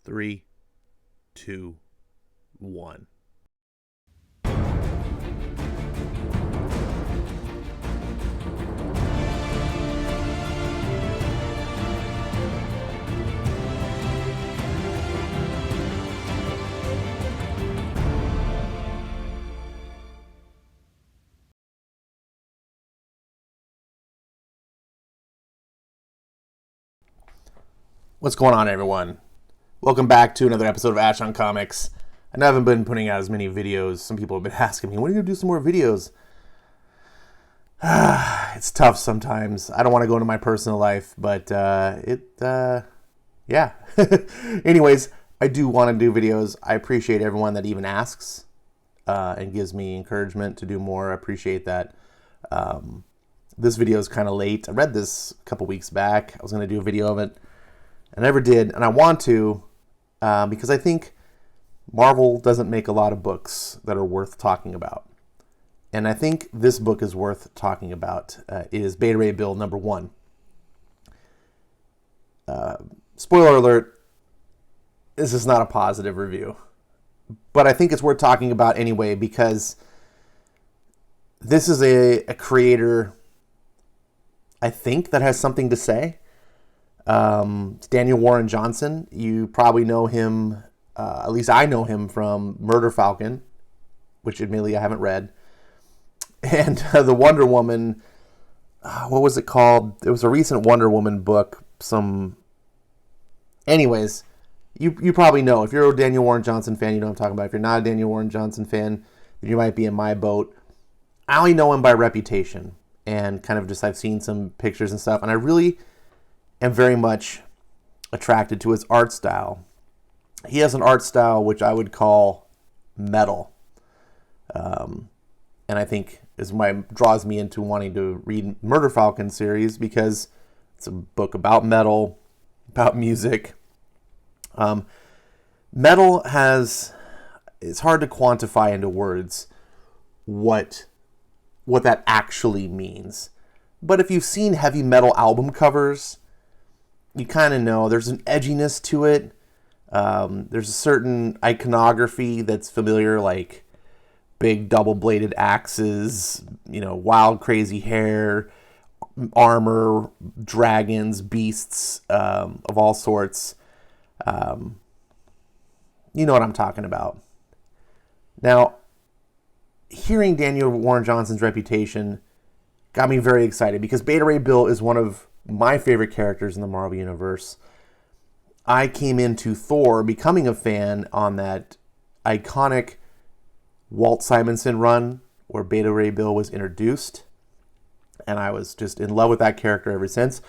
Three, two, one. What's going on, everyone? Welcome back to another episode of Ash on Comics. I haven't been putting out as many videos. Some people have been asking me, when are you going to do some more videos? It's tough sometimes. I don't want to go into my personal life, but yeah. Anyways, I do want to do videos. I appreciate everyone that even asks and gives me encouragement to do more. I appreciate that. This video is kind of late. I read this a couple weeks back. I was going to do a video of it. I never did, and I want to because I think Marvel doesn't make a lot of books that are worth talking about. And I think this book is worth talking about. It is Beta Ray Bill number 1. Spoiler alert, this is not a positive review. But I think it's worth talking about anyway because this is a creator, I think, that has something to say. It's Daniel Warren Johnson. You probably know him, at least I know him from Murder Falcon, which admittedly I haven't read. And the Wonder Woman, what was it called? It was a recent Wonder Woman book. Anyways, you probably know. If you're a Daniel Warren Johnson fan, you know what I'm talking about. If you're not a Daniel Warren Johnson fan, then you might be in my boat. I only know him by reputation and kind of just I've seen some pictures and stuff. And I really am very much attracted to his art style. He has an art style which I would call metal. And I think is why draws me into wanting to read Murder Falcon series because it's a book about metal, about music. Metal it's hard to quantify into words what that actually means. But if you've seen heavy metal album covers, you kind of know there's an edginess to it. There's a certain iconography that's familiar, like big double-bladed axes, wild, crazy hair, armor, dragons, beasts of all sorts. You know what I'm talking about. Now, hearing Daniel Warren Johnson's reputation got me very excited because Beta Ray Bill is one of my favorite characters in the Marvel Universe. I came into Thor becoming a fan on that iconic Walter Simonson run where Beta Ray Bill was introduced. And I was just in love with that character ever since.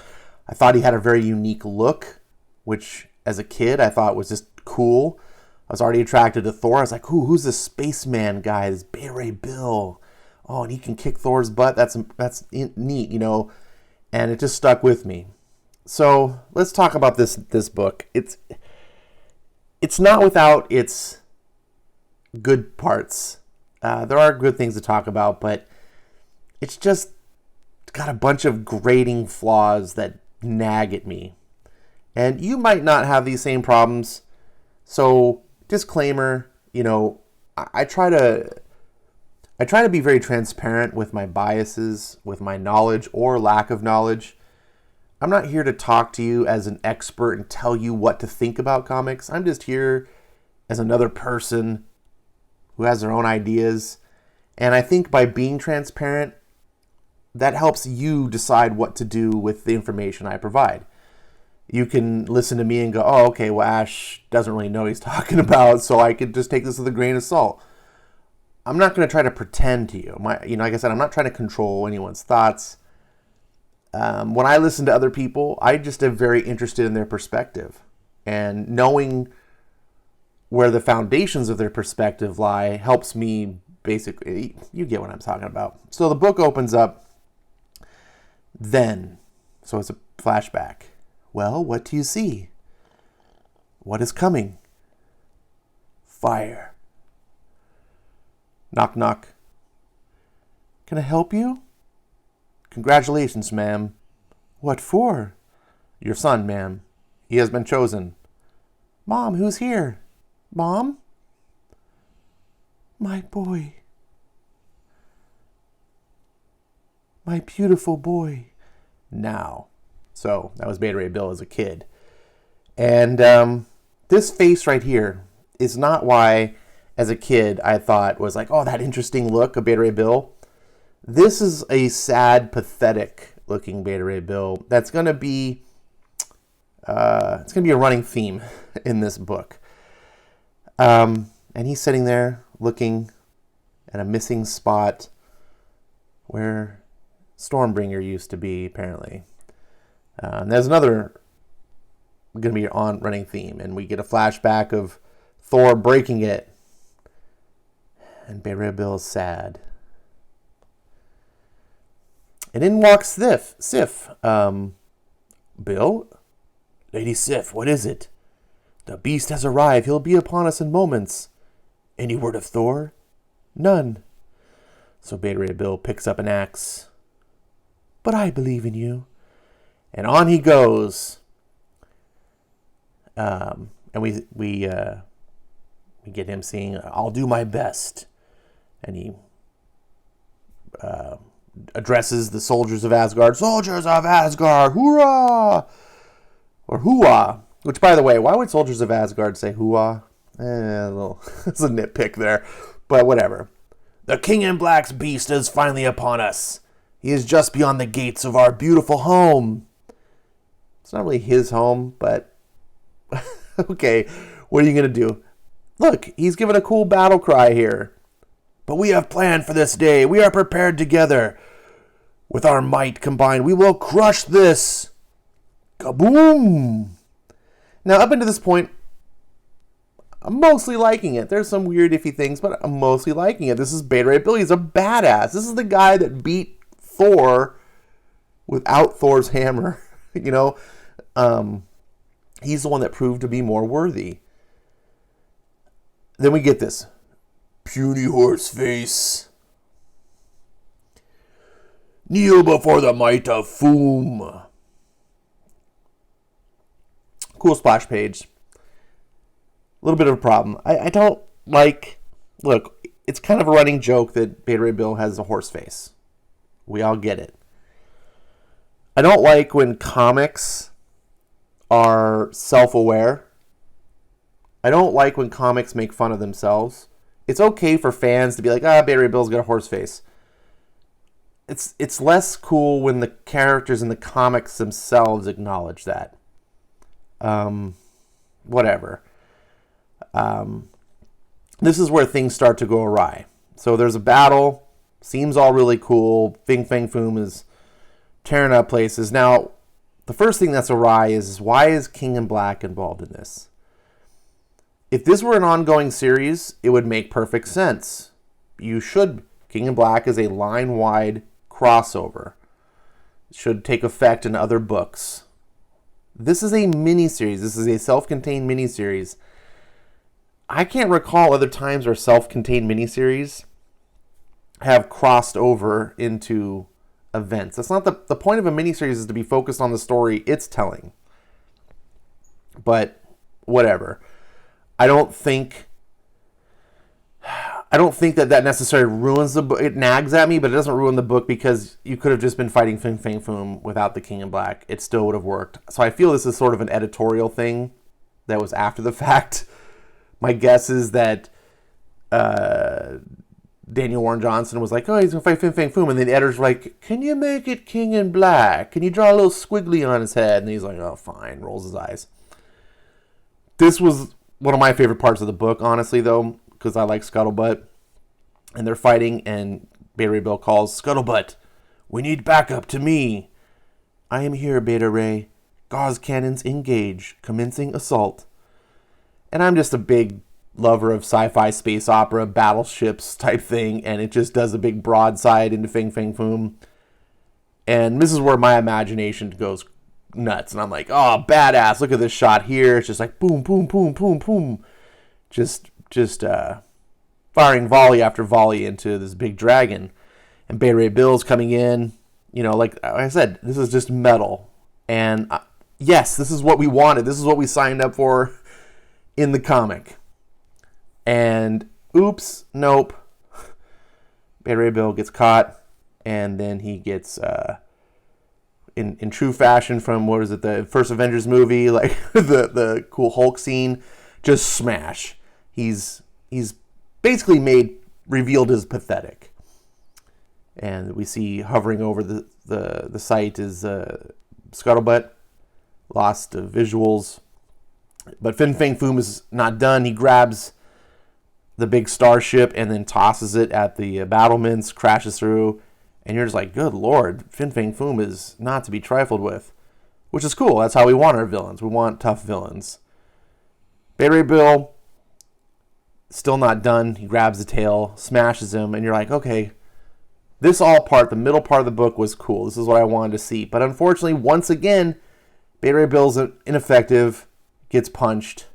I thought he had a very unique look, which as a kid I thought was just cool. I was already attracted to Thor. I was like, who's this spaceman guy? This Beta Ray Bill. Oh, and he can kick Thor's butt. That's neat, And it just stuck with me. So let's talk about this book. It's not without its good parts. There are good things to talk about, but it's just got a bunch of grating flaws that nag at me. And you might not have these same problems. So disclaimer, I try to be very transparent with my biases, with my knowledge or lack of knowledge. I'm not here to talk to you as an expert and tell you what to think about comics. I'm just here as another person who has their own ideas. And I think by being transparent, that helps you decide what to do with the information I provide. You can listen to me and go, oh, okay, well, Ash doesn't really know what he's talking about, so I could just take this with a grain of salt. I'm not going to try to pretend to you. Like I said, I'm not trying to control anyone's thoughts. When I listen to other people, I just am very interested in their perspective. And knowing where the foundations of their perspective lie helps me basically, you get what I'm talking about. So the book opens up then. So it's a flashback. Well, what do you see? What is coming? Fire. Knock, knock. Can I help you? Congratulations, ma'am. What for? Your son, ma'am. He has been chosen. Mom, who's here? Mom? My boy. My beautiful boy. Now. So, that was Beta Ray Bill as a kid. And this face right here is not why, as a kid, I thought was like, oh, that interesting look of Beta Ray Bill. This is a sad, pathetic looking Beta Ray Bill. That's going to be it's going to be a running theme in this book. And he's sitting there looking at a missing spot where Stormbreaker used to be, apparently. And there's another going to be on running theme, and we get a flashback of Thor breaking it, and Beta Ray Bill is sad. And in walks Sif. Bill? Lady Sif, what is it? The beast has arrived. He'll be upon us in moments. Any word of Thor? None. So Beta Ray Bill picks up an axe. But I believe in you. And on he goes. And we get him saying, I'll do my best. And he addresses the soldiers of Asgard. Soldiers of Asgard, hoorah! Or hoo-ah. Which, by the way, why would soldiers of Asgard say hoo-ah? It's a nitpick there. But whatever. The King in Black's beast is finally upon us. He is just beyond the gates of our beautiful home. It's not really his home, but okay, what are you going to do? Look, he's given a cool battle cry here. But we have planned for this day. We are prepared together. With our might combined, we will crush this. Kaboom! Now, up until this point, I'm mostly liking it. There's some weird iffy things, but I'm mostly liking it. This is Beta Ray Bill. He's a badass. This is the guy that beat Thor without Thor's hammer. You know, he's the one that proved to be more worthy. Then we get this. Puny horse face. Kneel before the might of Foom. Cool splash page. A little bit of a problem. I don't like... Look, it's kind of a running joke that Beta Ray Bill has a horse face. We all get it. I don't like when comics are self-aware. I don't like when comics make fun of themselves. It's okay for fans to be like, Beta Ray Bill's got a horse face. It's less cool when the characters in the comics themselves acknowledge that. Whatever. This is where things start to go awry. So there's a battle. Seems all really cool. Fin Fang Foom is tearing up places. Now, the first thing that's awry is why is King in Black involved in this? If this were an ongoing series, it would make perfect sense. King in Black is a line-wide crossover. It should take effect in other books. This is a miniseries. This is a self-contained miniseries. I can't recall other times where self-contained miniseries have crossed over into events. That's not the point of a miniseries is to be focused on the story it's telling. But whatever. I don't think that necessarily ruins the book. It nags at me, but it doesn't ruin the book because you could have just been fighting Fin Fang Foom without the King in Black. It still would have worked. So I feel this is sort of an editorial thing that was after the fact. My guess is that Daniel Warren Johnson was like, he's going to fight Fin Fang Foom. And then the editors were like, can you make it King in Black? Can you draw a little squiggly on his head? And he's like, oh, fine. Rolls his eyes. This was one of my favorite parts of the book, honestly, though, because I like Scuttlebutt. And they're fighting, and Beta Ray Bill calls, Scuttlebutt, we need backup to me. I am here, Beta Ray. Gauze cannons engage, commencing assault. And I'm just a big lover of sci-fi space opera, battleships type thing, and it just does a big broadside into Fin Fang Foom. And this is where my imagination goes nuts. And I'm like, oh, badass, look at this shot here. It's just like boom, boom, boom, boom, boom. Just firing volley after volley into this big dragon. And Beta Ray Bill's coming in. You know, like I said, this is just metal. And yes, this is what we wanted. This is what we signed up for. in the comic. And oops, nope. Beta Ray Bill gets caught, and then he gets, in true fashion from, what is it, the first Avengers movie, like the cool Hulk scene, just smash. He's basically revealed as pathetic. And we see hovering over the site is Scuttlebutt, lost visuals. But Fin Fang Foom is not done. He grabs the big starship and then tosses it at the battlements, crashes through, and you're just like, good lord, Fin Fang Foom is not to be trifled with. Which is cool. That's how we want our villains. We want tough villains. Beta Ray Bill, still not done. He grabs the tail, smashes him, and you're like, okay, the middle part of the book was cool. This is what I wanted to see. But unfortunately, once again, Beta Ray Bill's ineffective, gets punched.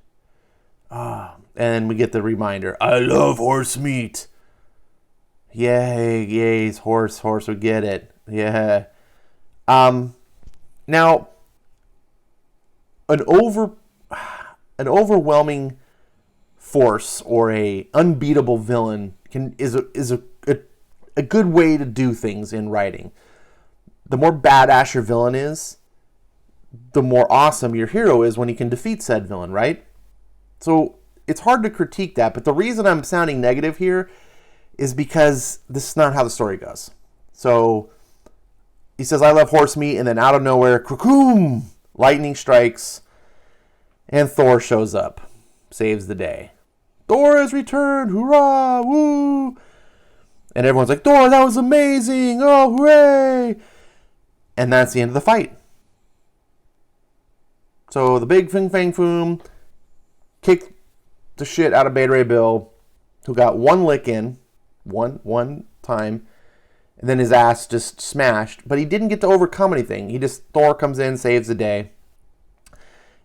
And we get the reminder, I love horse meat. Yay, horse, we get it. Yeah. Now, an overwhelming force or a unbeatable villain is a good way to do things in writing. The more badass your villain is, the more awesome your hero is when he can defeat said villain, right? So it's hard to critique that, but the reason I'm sounding negative here is because this is not how the story goes. So he says, I love horse meat, and then out of nowhere, krakoom, lightning strikes, and Thor shows up, saves the day. Thor has returned, hurrah, woo! And everyone's like, Thor, that was amazing, oh, hooray! And that's the end of the fight. So the big Fin Fang Foom kicked the shit out of Beta Ray Bill, who got one lick in, one time, and then his ass just smashed. But he didn't get to overcome anything. Thor comes in, saves the day.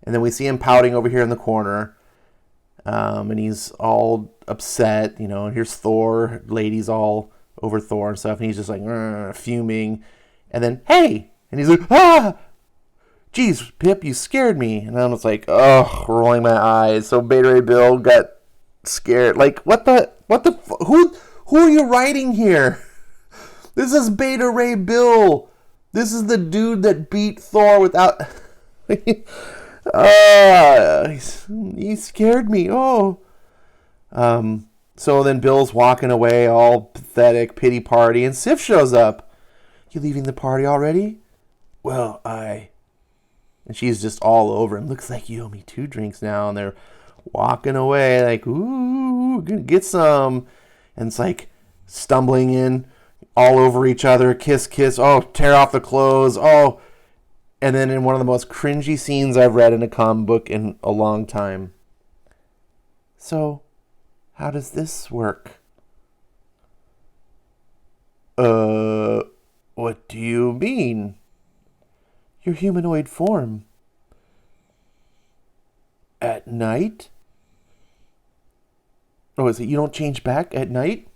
And then we see him pouting over here in the corner. And he's all upset, and here's Thor, ladies all over Thor and stuff. And he's just like, fuming. And then, hey! And he's like, ah! Jeez, Pip, you scared me. And I was like, oh, rolling my eyes. So Beta Ray Bill got scared. Like, who are you writing here? This is Beta Ray Bill. This is the dude that beat Thor without... he scared me. Oh. So then Bill's walking away, all pathetic, pity party, and Sif shows up. You leaving the party already? Well, And she's just all over him. Looks like you owe me 2 drinks now. And they're walking away like, ooh, gonna get some. And it's like stumbling in all over each other. Kiss, kiss. Oh, tear off the clothes. Oh. And then in one of the most cringy scenes I've read in a comic book in a long time. So, how does this work? What do you mean? Your humanoid form. At night? Oh, is it you don't change back at night?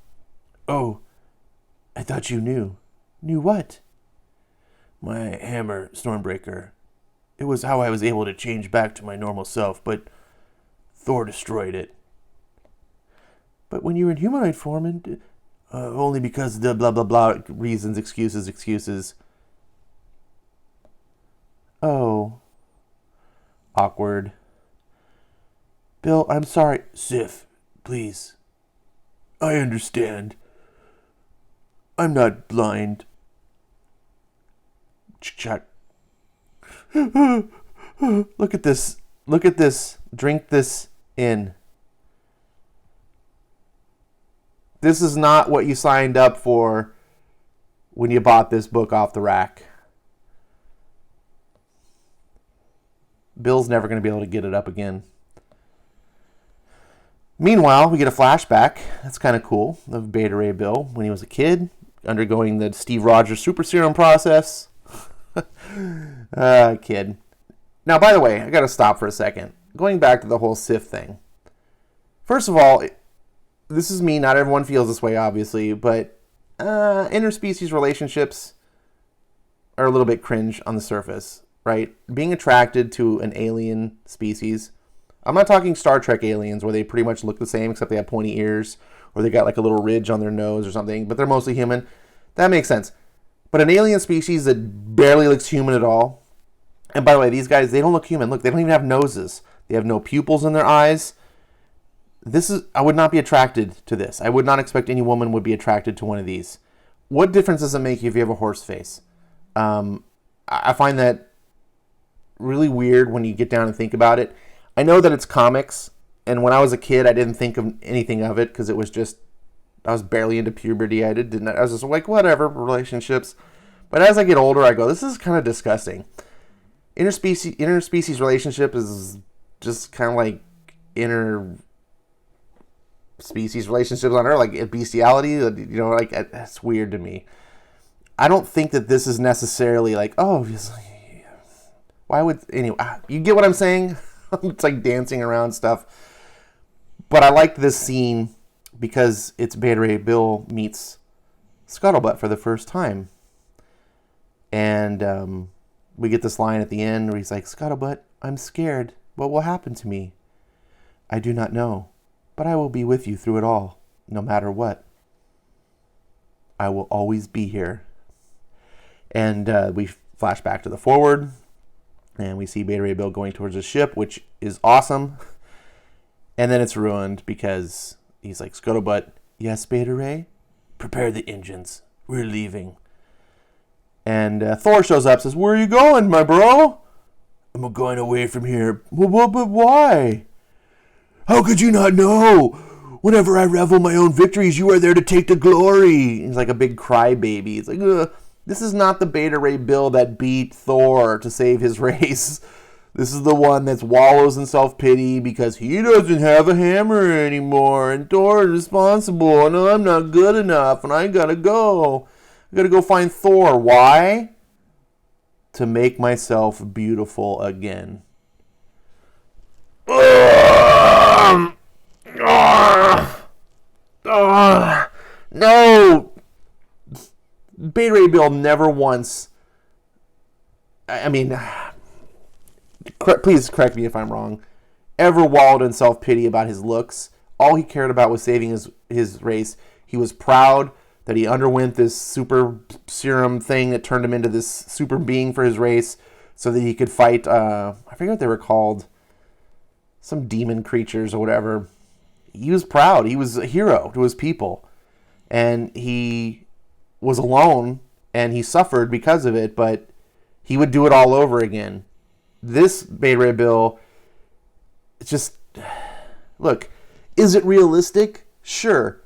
Oh, I thought you knew. Knew what? My hammer, Stormbreaker. It was how I was able to change back to my normal self, but Thor destroyed it. But when you were in humanoid form, and only because the blah blah blah reasons, excuses. Oh. Awkward. Bill, I'm sorry. Sif, please. I understand. I'm not blind. Chuck. Look at this. Look at this. Drink this in. This is not what you signed up for when you bought this book off the rack. Bill's never going to be able to get it up again. Meanwhile, we get a flashback. That's kind of cool of Beta Ray Bill when he was a kid, undergoing the Steve Rogers super serum process. Kid. Now, by the way, I got to stop for a second. Going back to the whole Sif thing. First of all, this is me. Not everyone feels this way, obviously, but interspecies relationships are a little bit cringe on the surface, right? Being attracted to an alien species, I'm not talking Star Trek aliens where they pretty much look the same except they have pointy ears or they got like a little ridge on their nose or something, but they're mostly human. That makes sense. But an alien species that barely looks human at all. And by the way, these guys, they don't look human. Look, they don't even have noses. They have no pupils in their eyes. I would not be attracted to this. I would not expect any woman would be attracted to one of these. What difference does it make if you have a horse face? I find that really weird when you get down and think about it. I know that it's comics, and when I was a kid, I didn't think of anything of it because it was just, I was barely into puberty. I was just like, whatever, relationships. But as I get older, I go, this is kind of disgusting. Interspecies relationship is just kind of like interspecies relationships on Earth, like bestiality. You know, like that's weird to me. I don't think that this is necessarily like, oh, why would, anyway, you get what I'm saying? It's like dancing around stuff. But I liked this scene because it's Beta Ray Bill meets Scuttlebutt for the first time. And we get this line at the end where he's like, Scuttlebutt, I'm scared. What will happen to me? I do not know, but I will be with you through it all, no matter what. I will always be here. And we flash back to the forward, and we see Beta Ray Bill going towards his ship, which is awesome. And then it's ruined because he's like, Scuttlebutt, yes, Beta Ray? Prepare the engines. We're leaving. And Thor shows up, says, where are you going, my bro? I'm going away from here. Well, but why? How could you not know? Whenever I revel my own victories, you are there to take the glory. He's like a big crybaby. He's like, ugh. This is not the Beta Ray Bill that beat Thor to save his race. This is the one that wallows in self-pity because he doesn't have a hammer anymore, and Thor is responsible, and I'm not good enough, and I gotta go. I gotta go find Thor. Why? To make myself beautiful again. No! Beta Ray Bill never once, I mean, please correct me if I'm wrong, ever wallowed in self-pity about his looks. All he cared about was saving his race. He was proud that he underwent this super serum thing that turned him into this super being for his race so that he could fight, I forget what they were called, some demon creatures or whatever. He was proud. He was a hero to his people. And he was alone, and he suffered because of it, but he would do it all over again. This Beta Ray Bill, it's just, look, is it realistic? Sure.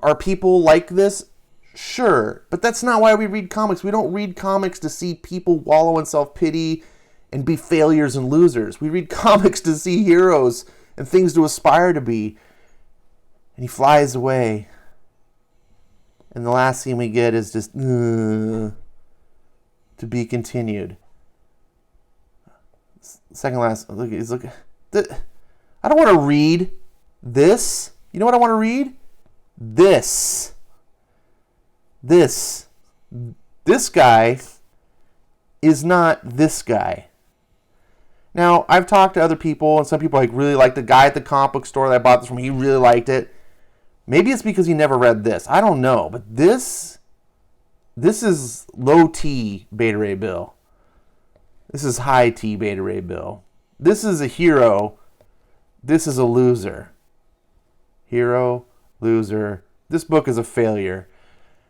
Are people like this? Sure. But that's not why we read comics. We don't read comics to see people wallow in self-pity and be failures and losers. We read comics to see heroes and things to aspire to be. And he flies away. And the last scene we get is just, to be continued. Second last, look, he's looking. I don't want to read this. You know what I want to read? This. This guy is not this guy. Now, I've talked to other people, and some people like really like the guy at the comic book store that I bought this from. He really liked it. Maybe it's because he never read this. I don't know. But this is low T Beta Ray Bill. This is high T Beta Ray Bill. This is a hero. This is a loser. Hero, loser. This book is a failure.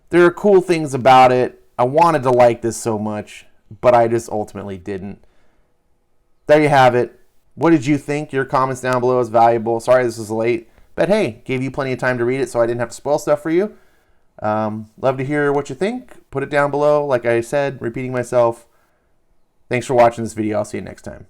There are cool things about it. I wanted to like this so much, but I just ultimately didn't. There you have it. What did you think? Your comments down below is valuable. Sorry this is late. But hey, gave you plenty of time to read it so I didn't have to spoil stuff for you. Love to hear what you think. Put it down below. Like I said, repeating myself. Thanks for watching this video. I'll see you next time.